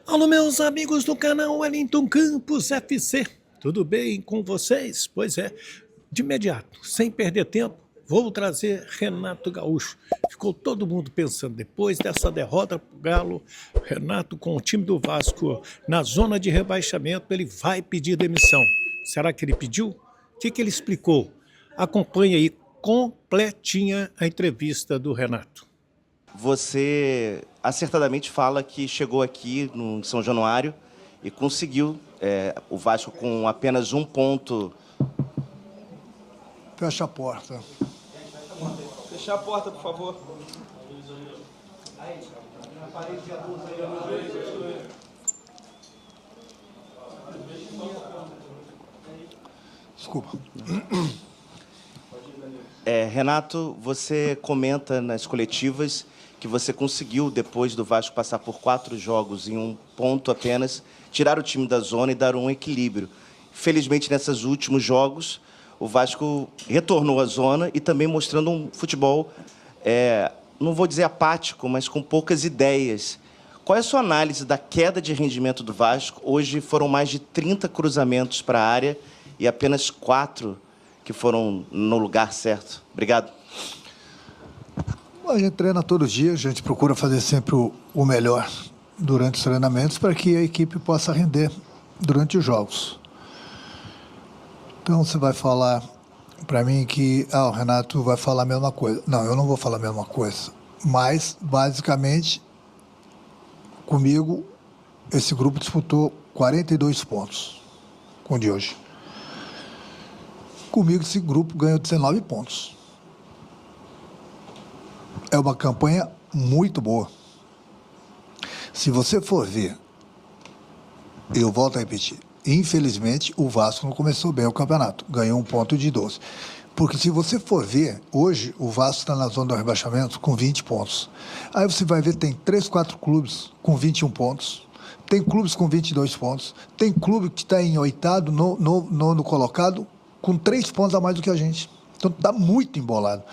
Alô, meus amigos do canal Wellington Campos FC, tudo bem com vocês? Pois é, de imediato, sem perder tempo, vou trazer Renato Gaúcho. Ficou todo mundo pensando, depois dessa derrota pro Galo, Renato com o time do Vasco na zona de rebaixamento, ele vai pedir demissão. Será que ele pediu? O que ele explicou? Acompanhe aí completinha a entrevista do Renato. Você acertadamente fala que chegou aqui no São Januário e conseguiu o Vasco com apenas um ponto. Fecha a porta. Fechar a porta, por favor. Desculpa. Renato, você comenta nas coletivas que você conseguiu, depois do Vasco passar por 4 jogos em um ponto apenas, tirar o time da zona e dar um equilíbrio. Felizmente, nesses últimos jogos, o Vasco retornou à zona e também mostrando um futebol, não vou dizer apático, mas com poucas ideias. Qual é a sua análise da queda de rendimento do Vasco? Hoje foram mais de 30 cruzamentos para a área e apenas 4 que foram no lugar certo. Obrigado. A gente treina todos os dias, a gente procura fazer sempre o melhor durante os treinamentos para que a equipe possa render durante os jogos. Então, você vai falar para mim que o Renato vai falar a mesma coisa. Não, eu não vou falar a mesma coisa. Mas, basicamente, comigo, esse grupo disputou 42 pontos com o de hoje. Comigo, esse grupo ganhou 19 pontos. É uma campanha muito boa. Se você for ver, eu volto a repetir, infelizmente o Vasco não começou bem o campeonato, ganhou 1 ponto de 12. Porque se você for ver, hoje o Vasco está na zona do rebaixamento com 20 pontos. Aí você vai ver, tem 3, 4 clubes com 21 pontos, tem clubes com 22 pontos, tem clube que está em 8º, nono colocado, com 3 pontos a mais do que a gente. Então está muito embolado.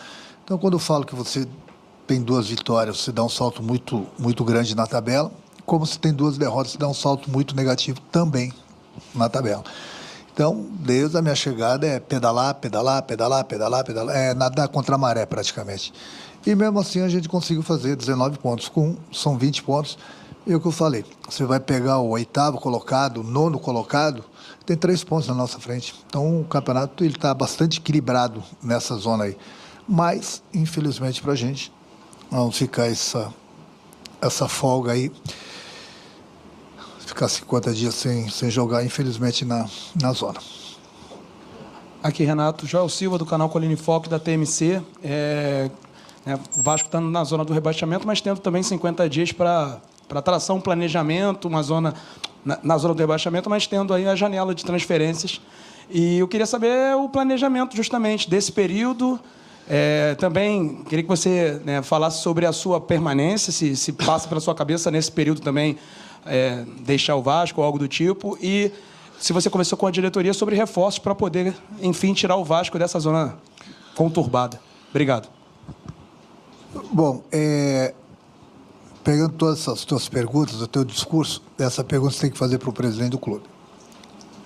Então quando eu falo que você tem 2 vitórias, você dá um salto muito, muito grande na tabela, como se tem 2 derrotas, você dá um salto muito negativo também na tabela. Então, desde a minha chegada é pedalar, pedalar, pedalar, pedalar, pedalar, é nadar contra a maré praticamente. E mesmo assim a gente conseguiu fazer 19 pontos, são 20 pontos, e é o que eu falei, você vai pegar o 8º colocado, o 9º colocado, tem 3 pontos na nossa frente. Então o campeonato está bastante equilibrado nessa zona aí. Mas, infelizmente para a gente, vamos ficar essa folga aí, ficar 50 dias sem jogar, infelizmente, na zona. Aqui, Renato, Joel Silva, do canal Colina em Foco, da TMC. O Vasco está na zona do rebaixamento, mas tendo também 50 dias para traçar um planejamento, uma zona na zona do rebaixamento, mas tendo aí a janela de transferências. E eu queria saber o planejamento, justamente, desse período. Também queria que você falasse sobre a sua permanência, se passa pela sua cabeça nesse período também deixar o Vasco ou algo do tipo, e se você conversou com a diretoria sobre reforços para poder, enfim, tirar o Vasco dessa zona conturbada. Obrigado. Bom, pegando todas essas tuas perguntas, o teu discurso, essa pergunta você tem que fazer para o presidente do clube.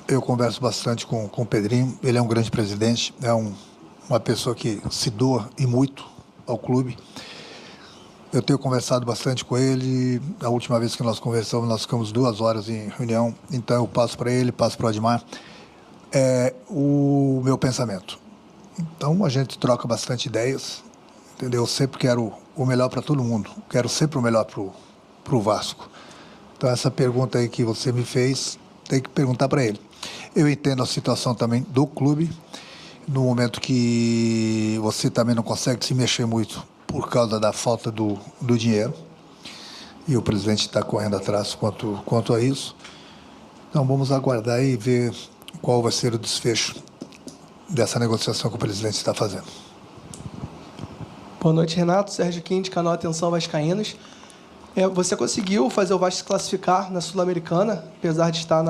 Eu converso bastante com o Pedrinho, ele é um grande presidente, uma pessoa que se doa e muito ao clube. Eu tenho conversado bastante com ele. A última vez que nós conversamos, nós ficamos 2 horas em reunião. Então, eu passo para ele, passo para o Admar o meu pensamento. Então, a gente troca bastante ideias, entendeu? Eu sempre quero o melhor para todo mundo. Quero sempre o melhor para o Vasco. Então, essa pergunta aí que você me fez, tem que perguntar para ele. Eu entendo a situação também do clube, no momento que você também não consegue se mexer muito por causa da falta do dinheiro, e o presidente está correndo atrás quanto a isso. Então vamos aguardar e ver qual vai ser o desfecho dessa negociação que o presidente está fazendo. Boa noite, Renato. Sérgio Quinte, canal Atenção Vascaínos. Você conseguiu fazer o Vasco se classificar na Sul-Americana, apesar de estar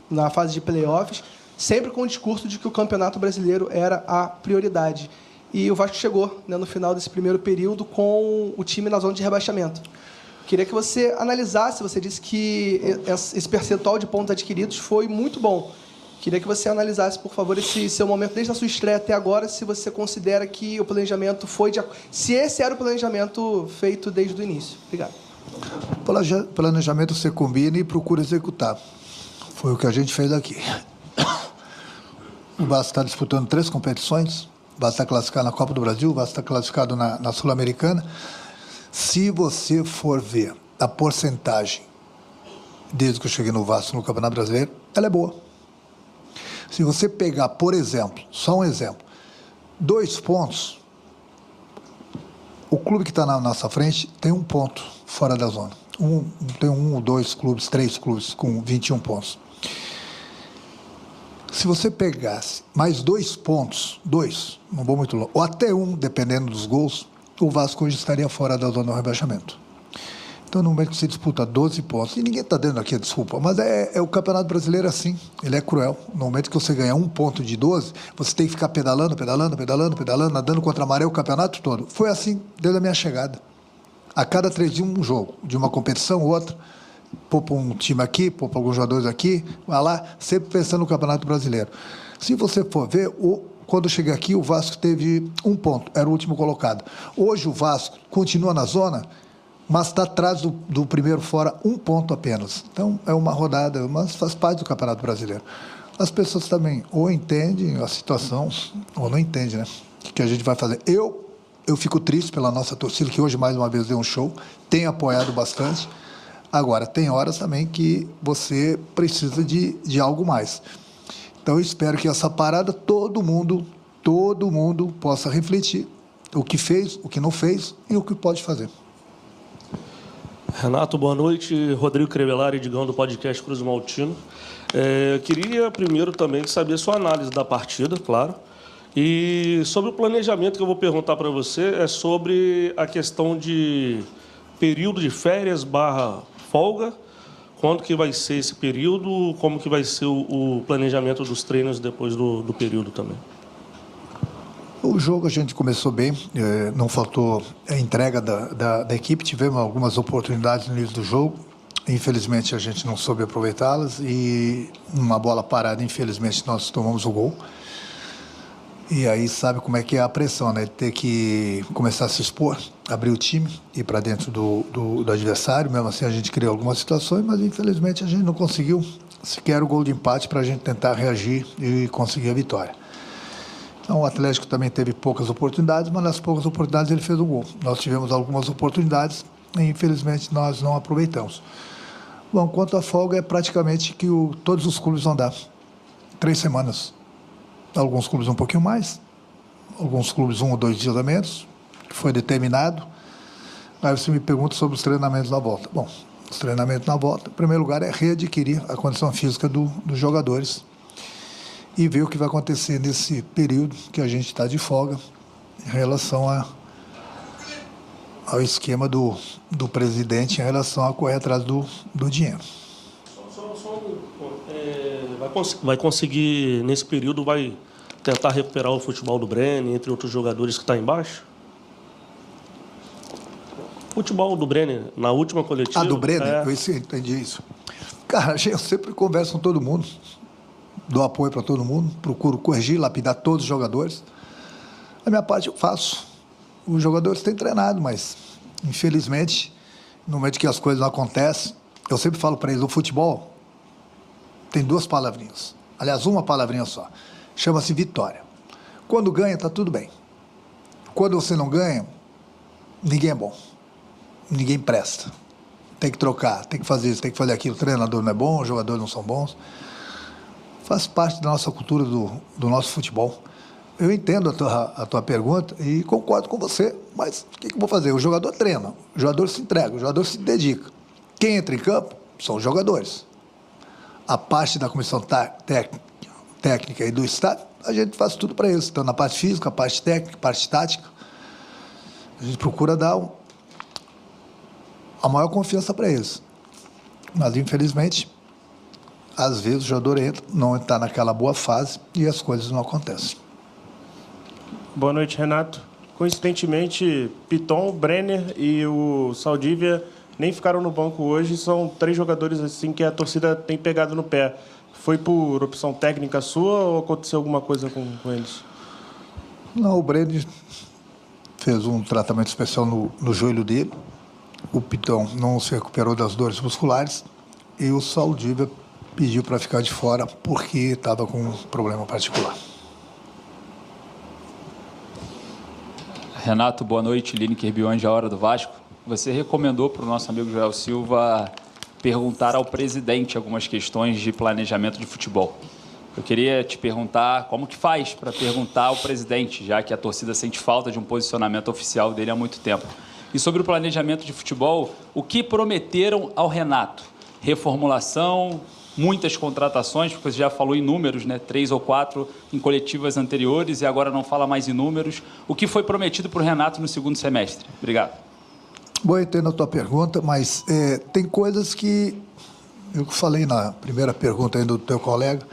na fase de playoffs, sempre com o discurso de que o Campeonato Brasileiro era a prioridade. E o Vasco chegou no final desse primeiro período com o time na zona de rebaixamento. O Queria que você analisasse, você disse que esse percentual de pontos adquiridos foi muito bom. Queria que você analisasse, por favor, esse seu momento, desde a sua estreia até agora, se você considera que o planejamento foi se esse era o planejamento feito desde o início. Obrigado. Planejamento você combina e procura executar. Foi o que a gente fez aqui. O Vasco está disputando 3 competições. O Vasco está classificado na Copa do Brasil, o Vasco está classificado na Sul-Americana. Se você for ver a porcentagem, desde que eu cheguei no Vasco no Campeonato Brasileiro, ela é boa. Se você pegar, por exemplo, só um exemplo, 2 pontos, o clube que está na nossa frente tem 1 ponto fora da zona. Tem 1, 2 clubes, 3 clubes com 21 pontos. Se você pegasse mais 2 pontos, 2, não vou muito longe, ou até 1, dependendo dos gols, o Vasco hoje estaria fora da zona do rebaixamento. Então, no momento que você disputa 12 pontos, e ninguém está dando aqui a desculpa, mas o Campeonato Brasileiro é assim, ele é cruel. No momento que você ganha 1 ponto de 12, você tem que ficar pedalando, nadando contra a maré o campeonato todo. Foi assim desde a minha chegada. A cada 3 dias um jogo, de uma competição, outra, poupa um time aqui, poupa alguns jogadores aqui, vai lá, sempre pensando no Campeonato Brasileiro. Se você for ver, quando eu cheguei aqui, o Vasco teve 1 ponto, era o último colocado. Hoje o Vasco continua na zona, mas está atrás do primeiro fora 1 ponto apenas. Então, é uma rodada, mas faz parte do Campeonato Brasileiro. As pessoas também ou entendem a situação, ou não entendem, né? O que a gente vai fazer? Eu fico triste pela nossa torcida, que hoje, mais uma vez, deu um show, tem apoiado bastante. Agora, tem horas também que você precisa de algo mais. Então, eu espero que essa parada, todo mundo possa refletir o que fez, o que não fez e o que pode fazer. Renato, boa noite. Rodrigo Crevellari, Digão, do podcast Cruz Maltino. Queria primeiro também saber sua análise da partida, claro. E sobre o planejamento que eu vou perguntar para você é sobre a questão de período de férias / folga. Quando que vai ser esse período? Como que vai ser o planejamento dos treinos depois do período também? O jogo a gente começou bem, não faltou a entrega da equipe, tivemos algumas oportunidades no início do jogo, infelizmente a gente não soube aproveitá-las e uma bola parada, infelizmente nós tomamos o gol. E aí sabe como é que é a pressão, né? Ter que começar a se expor, abrir o time, ir para dentro do adversário, mesmo assim a gente criou algumas situações, mas infelizmente a gente não conseguiu sequer o gol de empate para a gente tentar reagir e conseguir a vitória. Então, o Atlético também teve poucas oportunidades, mas nas poucas oportunidades ele fez um gol. Nós tivemos algumas oportunidades e, infelizmente, nós não aproveitamos. Bom, quanto à folga, é praticamente que todos os clubes vão dar 3 semanas. Alguns clubes um pouquinho mais, alguns clubes 1 ou 2 dias a menos, que foi determinado. Aí você me pergunta sobre os treinamentos na volta. Bom, os treinamentos na volta, em primeiro lugar, é readquirir a condição física dos jogadores e ver o que vai acontecer nesse período que a gente está de folga em relação ao esquema do presidente em relação a correr atrás do dinheiro. Vai conseguir, nesse período, vai tentar recuperar o futebol do Brenner, entre outros jogadores que está embaixo? Futebol do Brenner, na última coletiva... Do Brenner? Eu entendi isso. Cara, eu sempre converso com todo mundo, dou apoio para todo mundo, procuro corrigir, lapidar todos os jogadores. A minha parte eu faço. Os jogadores têm treinado, mas, infelizmente, no momento que as coisas não acontecem, eu sempre falo para eles, o futebol tem 2 palavrinhas. Aliás, uma palavrinha só. Chama-se vitória. Quando ganha, está tudo bem. Quando você não ganha, ninguém é bom. Ninguém presta. Tem que trocar, tem que fazer isso, tem que fazer aquilo. O treinador não é bom, os jogadores não são bons. Faz parte da nossa cultura, do nosso futebol. Eu entendo a tua pergunta e concordo com você, mas o que eu vou fazer? O jogador treina, o jogador se entrega, o jogador se dedica. Quem entra em campo são os jogadores. A parte da comissão técnica e do Estado, a gente faz tudo para isso. Então, na parte física, a parte técnica, a parte tática, a gente procura dar a maior confiança para eles. Mas, infelizmente, às vezes o jogador entra, não está naquela boa fase e as coisas não acontecem. Boa noite, Renato. Coincidentemente, Piton, Brenner e o Saldívia nem ficaram no banco hoje. São 3 jogadores assim que a torcida tem pegado no pé. Foi por opção técnica sua ou aconteceu alguma coisa com eles? Não, o Breno fez um tratamento especial no joelho dele. O Pitão não se recuperou das dores musculares. E o Saldívia pediu para ficar de fora porque estava com um problema particular. Renato, boa noite. Lineker Bionde, a Hora do Vasco. Você recomendou para o nosso amigo Joel Silva perguntar ao presidente algumas questões de planejamento de futebol. Eu queria te perguntar como que faz para perguntar ao presidente, já que a torcida sente falta de um posicionamento oficial dele há muito tempo. E sobre o planejamento de futebol, o que prometeram ao Renato? Reformulação, muitas contratações, porque você já falou em números, né? 3 ou 4 em coletivas anteriores e agora não fala mais em números. O que foi prometido para o Renato no segundo semestre? Obrigado. Bom, eu entendo a tua pergunta, mas tem coisas que eu falei na primeira pergunta aí do teu colega,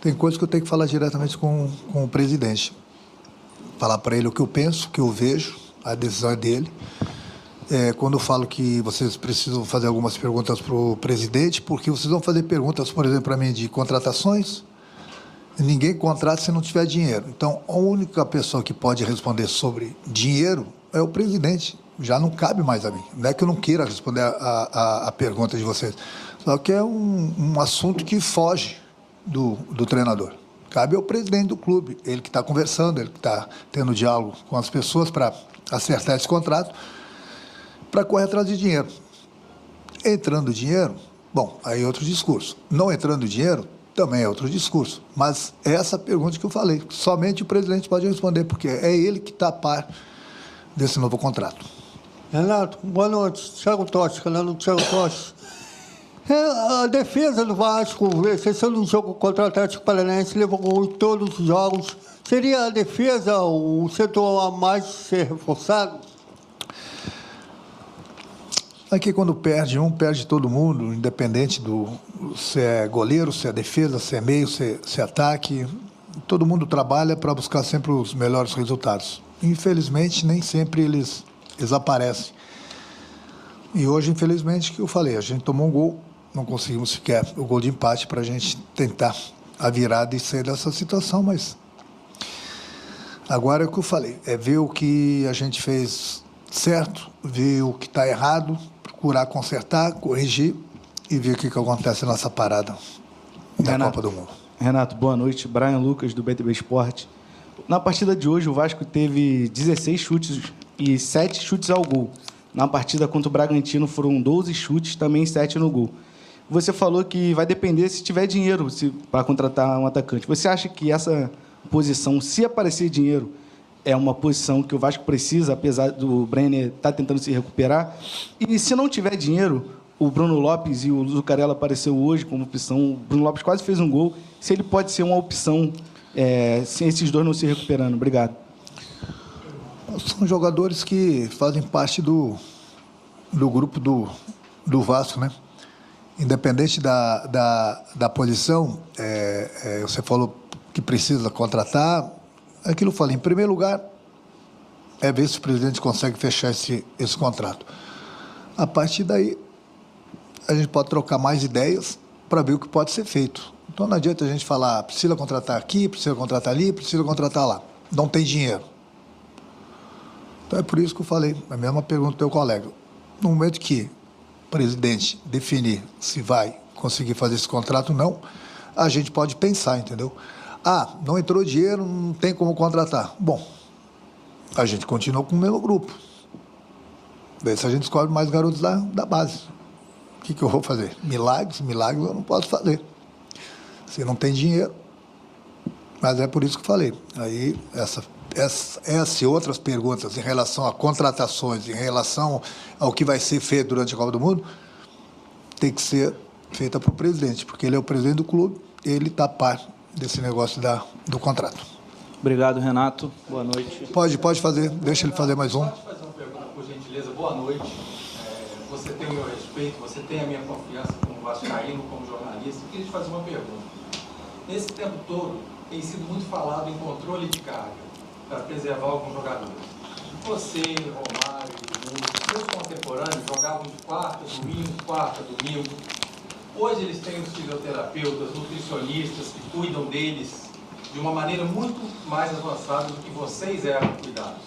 tem coisas que eu tenho que falar diretamente com o presidente. Falar para ele o que eu penso, o que eu vejo, a decisão é dele. Quando eu falo que vocês precisam fazer algumas perguntas para o presidente, porque vocês vão fazer perguntas, por exemplo, para mim, de contratações, ninguém contrata se não tiver dinheiro. Então, a única pessoa que pode responder sobre dinheiro é o presidente. Já não cabe mais a mim. Não é que eu não queira responder a pergunta de vocês, só que é um assunto que foge do treinador. Cabe ao presidente do clube, ele que está conversando, ele que está tendo diálogo com as pessoas para acertar esse contrato, para correr atrás de dinheiro. Entrando dinheiro, bom, aí é outro discurso. Não entrando dinheiro, também é outro discurso. Mas é essa pergunta que eu falei, somente o presidente pode responder, porque é ele que está a par desse novo contrato. Renato, boa noite. Thiago Totti, canal Thiago Totti. A defesa do Vasco, exceção do jogo contra o Atlético Paranaense, levou gol em todos os jogos. Seria a defesa o setor a mais ser reforçado? Aqui, quando perde um, perde todo mundo, independente se é goleiro, se é defesa, se é meio, se é ataque. Todo mundo trabalha para buscar sempre os melhores resultados. Infelizmente, nem sempre eles aparecem. E hoje, infelizmente, que eu falei, a gente tomou um gol, não conseguimos sequer o gol de empate para a gente tentar a virada e sair dessa situação, mas agora é o que eu falei, é ver o que a gente fez certo, ver o que está errado, procurar consertar, corrigir e ver o que acontece nessa parada da Copa do Mundo. Renato, boa noite. Brian Lucas, do BTB Esporte. Na partida de hoje, o Vasco teve 16 chutes e 7 chutes ao gol. Na partida contra o Bragantino foram 12 chutes, também 7 no gol. Você falou que vai depender se tiver dinheiro para contratar um atacante. Você acha que essa posição, se aparecer dinheiro, é uma posição que o Vasco precisa, apesar do Brenner estar tentando se recuperar? E se não tiver dinheiro, o Bruno Lopes e o Zucarello apareceu hoje como opção. O Bruno Lopes quase fez um gol. Se ele pode ser uma opção, sem esses dois não se recuperando. Obrigado. São jogadores que fazem parte do grupo do Vasco, né? Independente da posição, você falou que precisa contratar. Aquilo eu falei, em primeiro lugar, é ver se o presidente consegue fechar esse contrato. A partir daí, a gente pode trocar mais ideias para ver o que pode ser feito. Então, não adianta a gente falar, precisa contratar aqui, precisa contratar ali, precisa contratar lá. Não tem dinheiro. Então, é por isso que eu falei, a mesma pergunta do teu colega. No momento que o presidente definir se vai conseguir fazer esse contrato ou não, a gente pode pensar, entendeu? Não entrou dinheiro, não tem como contratar. Bom, a gente continua com o mesmo grupo. Daí se a gente descobre mais garotos da base. O que eu vou fazer? Milagres eu não posso fazer. Se não tem dinheiro. Mas é por isso que eu falei. Aí, essas e outras perguntas em relação a contratações, em relação ao que vai ser feito durante a Copa do Mundo, tem que ser feita para o presidente, porque ele é o presidente do clube, ele está a par desse negócio do contrato. Obrigado, Renato. Boa noite. Pode fazer, deixa ele fazer mais um. Posso fazer uma pergunta, por gentileza? Boa noite. Você tem o meu respeito, você tem a minha confiança como vascaíno, como jornalista. Eu queria te fazer uma pergunta. Nesse tempo todo, tem sido muito falado em controle de carga para preservar alguns jogadores. Você, Romário, Os seus contemporâneos jogavam de quarta, domingo. Hoje eles têm os fisioterapeutas, nutricionistas que cuidam deles de uma maneira muito mais avançada do que vocês eram cuidados.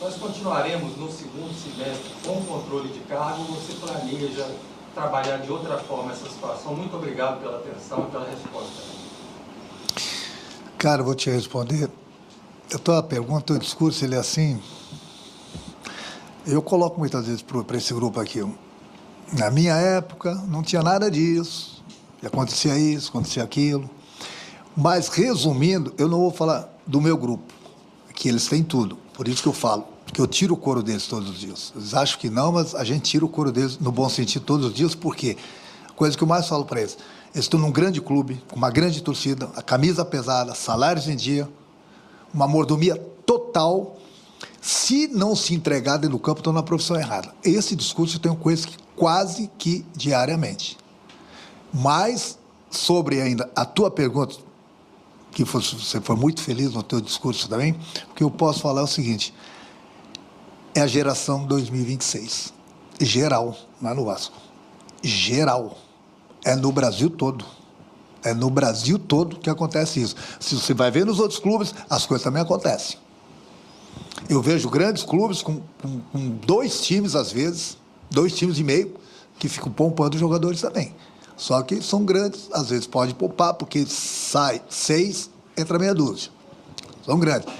Nós continuaremos no segundo semestre com controle de cargo, você planeja trabalhar de outra forma essa situação? Muito obrigado pela atenção e pela resposta. Cara, eu vou te responder. A tua pergunta, o discurso, ele é assim. Eu coloco muitas vezes para esse grupo aqui. Na minha época, não tinha nada disso. Acontecia isso, acontecia aquilo. Mas, resumindo, eu não vou falar do meu grupo, que eles têm tudo. Por isso que eu falo, que eu tiro o couro deles todos os dias. Eles acham que não, mas a gente tira o couro deles no bom sentido todos os dias, porque a coisa que eu mais falo para eles, eles estão num grande clube, com uma grande torcida, a camisa pesada, salários em dia, uma mordomia total. Se não se entregar dentro do campo, estão na profissão errada. Esse discurso eu tenho com eles quase que diariamente. Mas, sobre ainda a tua pergunta, que você foi muito feliz no teu discurso também, o que eu posso falar é o seguinte, é a geração 2026. Geral, não é no Vasco. Geral. É no Brasil todo. É no Brasil todo que acontece isso. Se você vai ver nos outros clubes, as coisas também acontecem. Eu vejo grandes clubes com 2 times, às vezes, 2 times e meio, que ficam poupando os jogadores também. Só que são grandes, às vezes pode poupar, porque sai 6, entra meia dúzia. São grandes.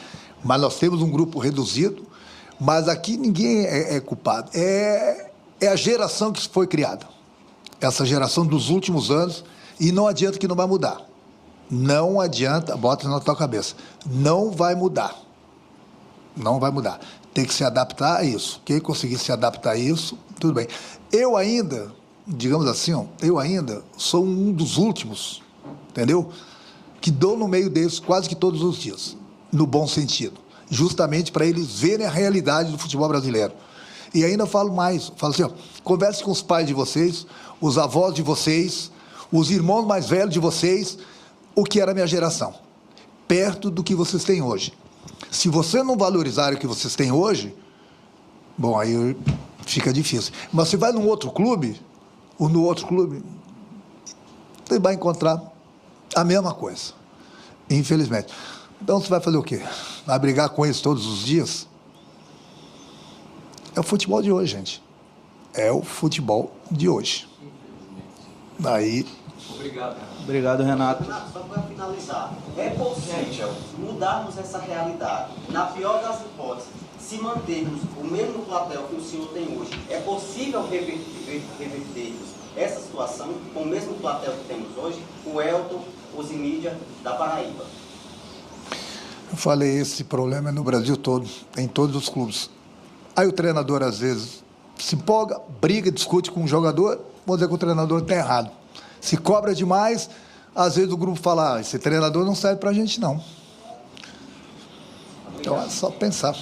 Mas nós temos um grupo reduzido, mas aqui ninguém é culpado. É a geração que foi criada. Essa geração dos últimos anos, e não adianta que não vai mudar. Não adianta, bota na tua cabeça, não vai mudar. Não vai mudar. Tem que se adaptar a isso. Quem conseguir se adaptar a isso, tudo bem. Eu ainda, digamos assim, eu ainda sou um dos últimos, entendeu? Que dou no meio deles quase que todos os dias, no bom sentido. Justamente para eles verem a realidade do futebol brasileiro. E ainda falo mais, falo assim, converse com os pais de vocês, os avós de vocês, os irmãos mais velhos de vocês, o que era a minha geração, perto do que vocês têm hoje. Se você não valorizar o que vocês têm hoje, bom, aí fica difícil. Mas você vai num outro clube, ou no outro clube, você vai encontrar a mesma coisa, infelizmente. Então você vai fazer o quê? Vai brigar com eles todos os dias? É o futebol de hoje, gente. É o futebol de hoje. Daí... Obrigado, Renato. Obrigado, Renato. Renato, só para finalizar, é possível mudarmos essa realidade? Na pior das hipóteses, se mantermos o mesmo platel que o senhor tem hoje, é possível revertermos essa situação com o mesmo platel que temos hoje, o Elton, os Imídia da Paraíba? Eu falei, esse problema é no Brasil todo, em todos os clubes. Aí o treinador, às vezes, se empolga, briga, discute com o jogador, vou dizer que o treinador está errado. Se cobra demais, às vezes o grupo fala, esse treinador não serve para a gente, não. Então é só pensar.